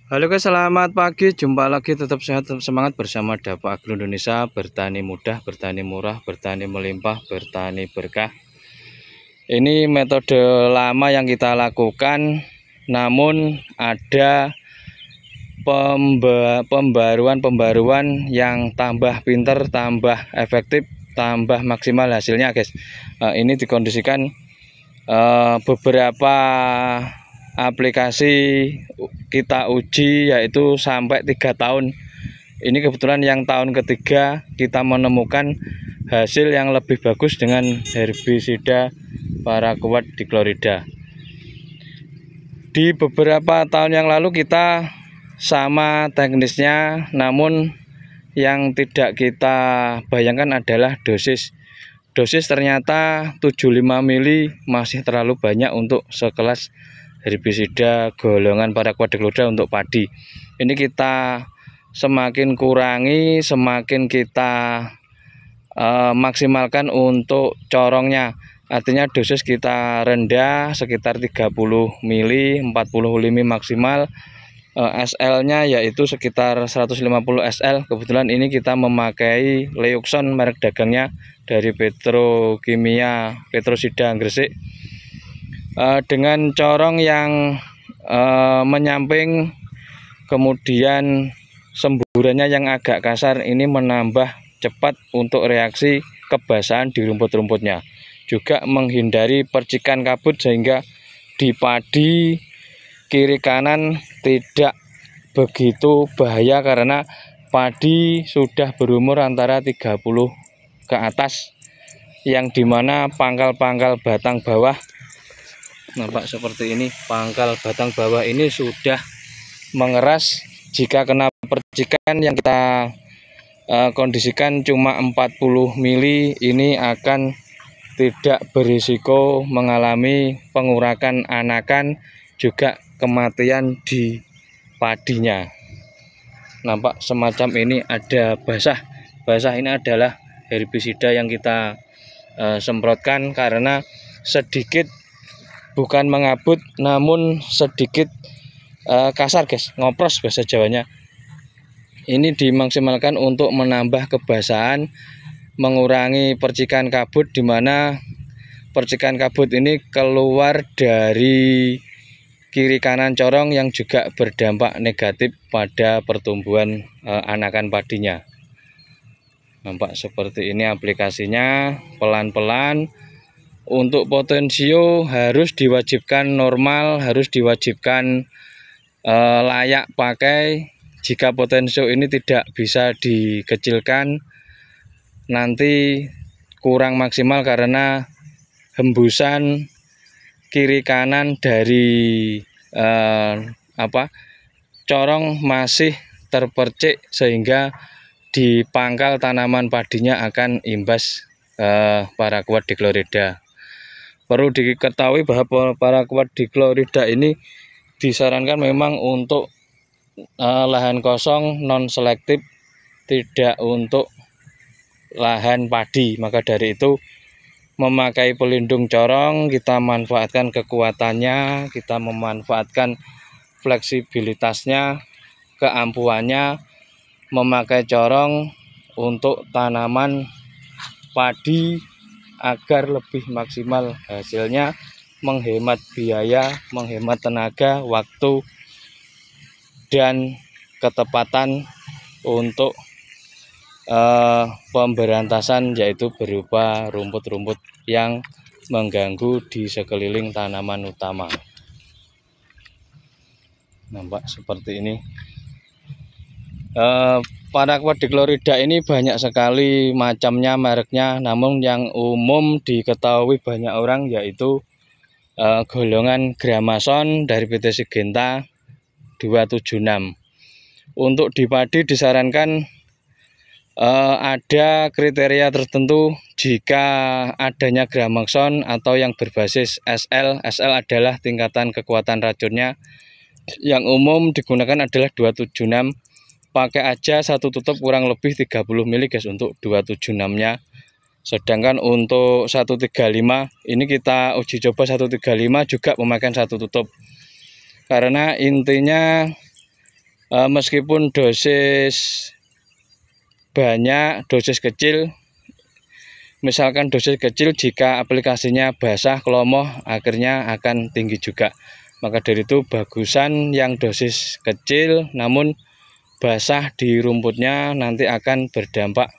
Halo guys, selamat pagi. Jumpa lagi, tetap sehat, tetap semangat bersama Dapa Agro Indonesia. Bertani mudah, bertani murah, bertani melimpah, bertani berkah. Ini metode lama yang kita lakukan, namun ada pembaruan yang tambah pinter, tambah efektif, tambah maksimal hasilnya guys. Ini dikondisikan beberapa aplikasi kita uji, yaitu sampai 3 tahun. Ini kebetulan yang tahun ketiga kita menemukan hasil yang lebih bagus dengan herbisida paraquat dichlorida. Di beberapa tahun yang lalu kita sama teknisnya, namun yang tidak kita bayangkan adalah dosis ternyata 75 mili masih terlalu banyak untuk sekelas herbisida golongan paraquat dichlorida untuk padi. Ini kita semakin kurangi, semakin kita maksimalkan untuk corongnya. Artinya dosis kita rendah sekitar 30 mili, 40 mili maksimal. SL-nya yaitu sekitar 150 SL. Kebetulan ini kita memakai Leuxon, merek dagangnya dari Petrokimia Petrosida Gresik, dengan corong yang menyamping, kemudian semburannya yang agak kasar. Ini menambah cepat untuk reaksi kebasahan di rumput-rumputnya, juga menghindari percikan kabut sehingga di padi kiri kanan tidak begitu bahaya, karena padi sudah berumur antara 30 ke atas, yang dimana pangkal-pangkal batang bawah, nampak seperti ini, pangkal batang bawah ini sudah mengeras. Jika kena percikan yang kita kondisikan cuma 40 mili, ini akan tidak berisiko mengalami pengurakan anakan, juga kematian di padinya. Nampak semacam ini, ada basah ini adalah herbisida yang kita semprotkan, karena sedikit, bukan mengabut, namun sedikit kasar guys, ngopros bahasa Jawanya. Ini dimaksimalkan untuk menambah kebasahan, mengurangi percikan kabut, dimana percikan kabut ini keluar dari kiri kanan corong yang juga berdampak negatif pada pertumbuhan anakan padinya. Nampak seperti ini aplikasinya, pelan-pelan. Untuk potensio harus diwajibkan normal, harus diwajibkan layak pakai. Jika potensio ini tidak bisa dikecilkan, nanti kurang maksimal karena hembusan kiri kanan dari corong masih terpercik, sehingga di pangkal tanaman padinya akan imbas paraquat dichlorida. Perlu diketahui bahwa paraquat dichlorida ini disarankan memang untuk lahan kosong, non selektif, tidak untuk lahan padi. Maka dari itu, memakai pelindung corong, kita manfaatkan kekuatannya, kita memanfaatkan fleksibilitasnya, keampuhannya. Memakai corong untuk tanaman padi agar lebih maksimal hasilnya, menghemat biaya, menghemat tenaga, waktu, dan ketepatan untuk pemberantasan, yaitu berupa rumput-rumput yang mengganggu di sekeliling tanaman utama. Nampak seperti ini. Paraquat dichlorida ini banyak sekali macamnya, mereknya, namun yang umum diketahui banyak orang yaitu golongan Gramason dari PT Syngenta 276. Untuk di padi disarankan ada kriteria tertentu. Jika adanya Gramason atau yang berbasis SL adalah tingkatan kekuatan racunnya. Yang umum digunakan adalah 276. Pakai aja satu tutup kurang lebih 30 mili guys untuk 276-nya. Sedangkan untuk 135 ini kita uji coba 135 juga memakan satu tutup. Karena intinya Meskipun dosis banyak, dosis kecil, misalkan dosis kecil, jika aplikasinya basah kelomoh akhirnya akan tinggi juga. Maka dari itu bagusan yang dosis kecil namun basah di rumputnya, nanti akan berdampak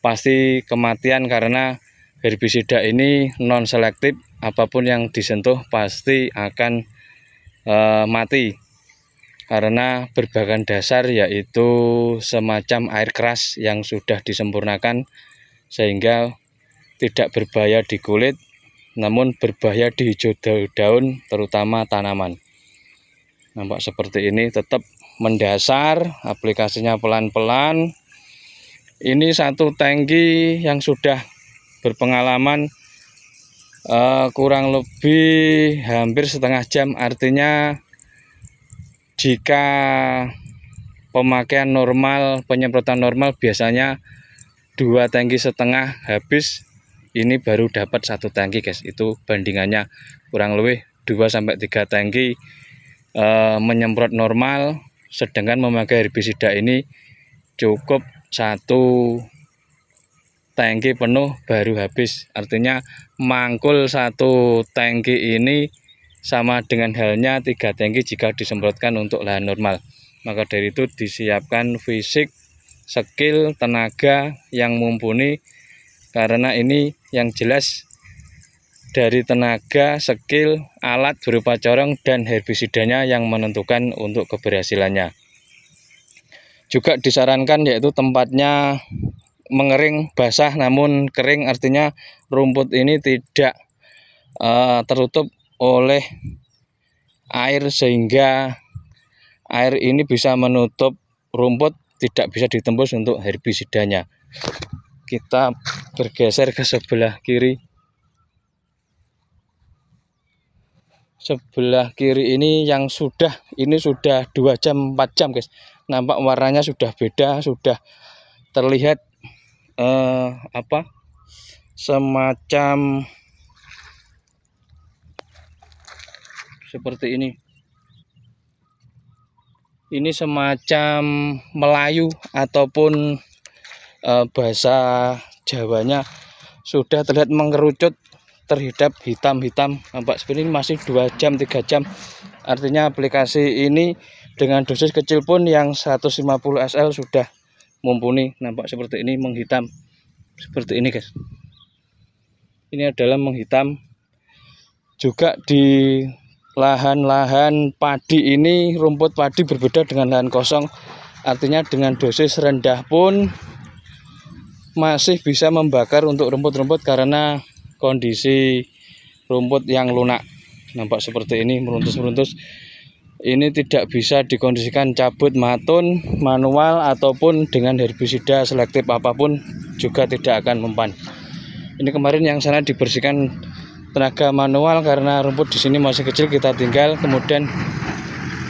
pasti kematian, karena herbisida ini non selektif, apapun yang disentuh pasti akan mati karena berbahan dasar yaitu semacam air keras yang sudah disempurnakan, sehingga tidak berbahaya di kulit namun berbahaya di hijau daun terutama tanaman. Nampak seperti ini, tetap mendasar, aplikasinya pelan-pelan. Ini satu tangki yang sudah berpengalaman kurang lebih hampir setengah jam, artinya jika pemakaian normal, penyemprotan normal biasanya 2,5 tangki habis, ini baru dapat 1 tangki guys. Itu bandingannya kurang lebih 2-3 tangki menyemprot normal, sedangkan memakai herbisida ini cukup 1 tangki penuh baru habis. Artinya mangkul 1 tangki ini sama dengan halnya 3 tangki jika disemprotkan untuk lahan normal. Maka dari itu disiapkan fisik, skill, tenaga yang mumpuni, karena ini yang jelas dari tenaga, skill, alat berupa corong dan herbisidanya yang menentukan untuk keberhasilannya. Juga disarankan yaitu tempatnya mengering, basah namun kering, artinya rumput ini tidak tertutup oleh air sehingga air ini bisa menutup rumput, tidak bisa ditembus untuk herbisidanya. Kita bergeser ke sebelah kiri. Sebelah kiri ini yang sudah 2 jam 4 jam guys. Nampak warnanya sudah beda, sudah terlihat semacam seperti ini. Ini semacam Melayu ataupun bahasa Jawanya sudah terlihat mengerucut, terhadap hitam-hitam. Nampak seperti ini, masih 2 jam 3 jam. Artinya aplikasi ini dengan dosis kecil pun yang 150 SL sudah mumpuni. Nampak seperti ini, menghitam seperti ini guys. Ini adalah menghitam. Juga di lahan-lahan padi ini, rumput padi berbeda dengan lahan kosong, artinya dengan dosis rendah pun masih bisa membakar untuk rumput-rumput karena kondisi rumput yang lunak. Nampak seperti ini, meruntus-meruntus. Ini tidak bisa dikondisikan cabut matun, manual ataupun dengan herbisida selektif apapun juga tidak akan mempan. Ini kemarin yang sana dibersihkan tenaga manual karena rumput di sini masih kecil, kita tinggal. Kemudian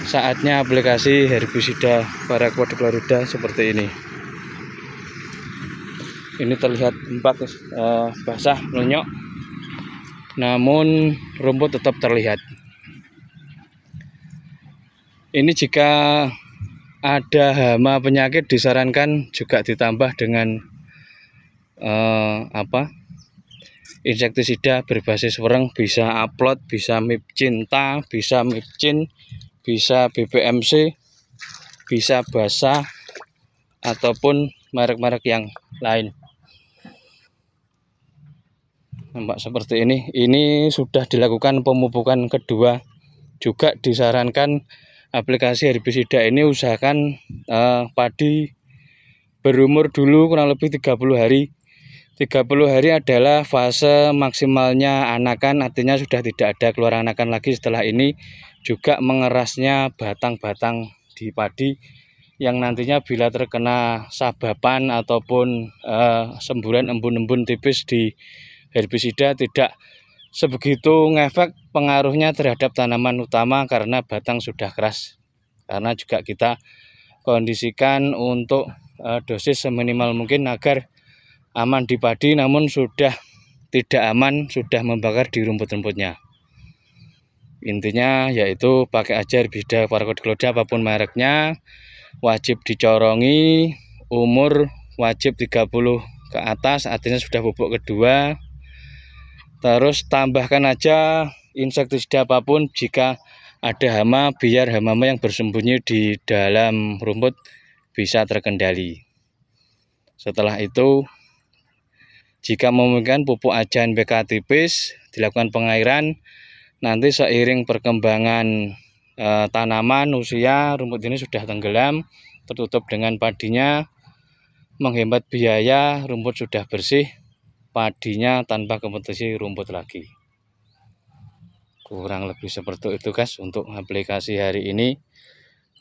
saatnya aplikasi herbisida Paraquat Chlorid seperti ini. Ini terlihat empat basah melenyok, namun rumput tetap terlihat. Ini jika ada hama penyakit disarankan juga ditambah dengan insektisida berbasis wereng, bisa Aplot, bisa Mipcinta, bisa Mipcin, bisa BPMC, bisa Basa ataupun merek-merek yang lain. Nampak seperti ini. Ini sudah dilakukan pemupukan kedua. Juga disarankan aplikasi herbisida ini usahakan padi berumur dulu kurang lebih 30 hari. 30 hari adalah fase maksimalnya anakan, artinya sudah tidak ada keluar anakan lagi setelah ini. Juga mengerasnya batang-batang di padi yang nantinya bila terkena sabapan ataupun semburan embun-embun tipis di herbisida tidak sebegitu ngefek pengaruhnya terhadap tanaman utama karena batang sudah keras. Karena juga kita kondisikan untuk dosis seminimal mungkin agar aman di padi, namun sudah tidak aman, sudah membakar di rumput-rumputnya. Intinya yaitu pakai aja herbisida Paraquat apapun mereknya, wajib dicorongi, umur wajib 30 ke atas, artinya sudah bubuk kedua. Terus tambahkan aja insektisida apapun jika ada hama, biar hama yang bersembunyi di dalam rumput bisa terkendali. Setelah itu, jika memungkinkan pupuk aja NPK tipis, dilakukan pengairan. Nanti seiring perkembangan tanaman usia, rumput ini sudah tenggelam, tertutup dengan padinya, menghemat biaya, rumput sudah bersih, padinya tanpa kompetisi rumput lagi. Kurang lebih seperti itu guys untuk aplikasi hari ini.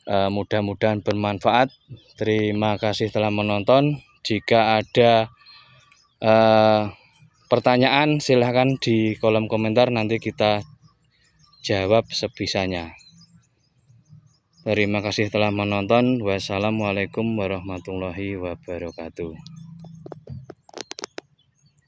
Mudah-mudahan bermanfaat. Terima kasih telah menonton. Jika ada pertanyaan silahkan di kolom komentar, nanti kita jawab sebisanya. Terima kasih telah menonton. Wassalamualaikum warahmatullahi wabarakatuh.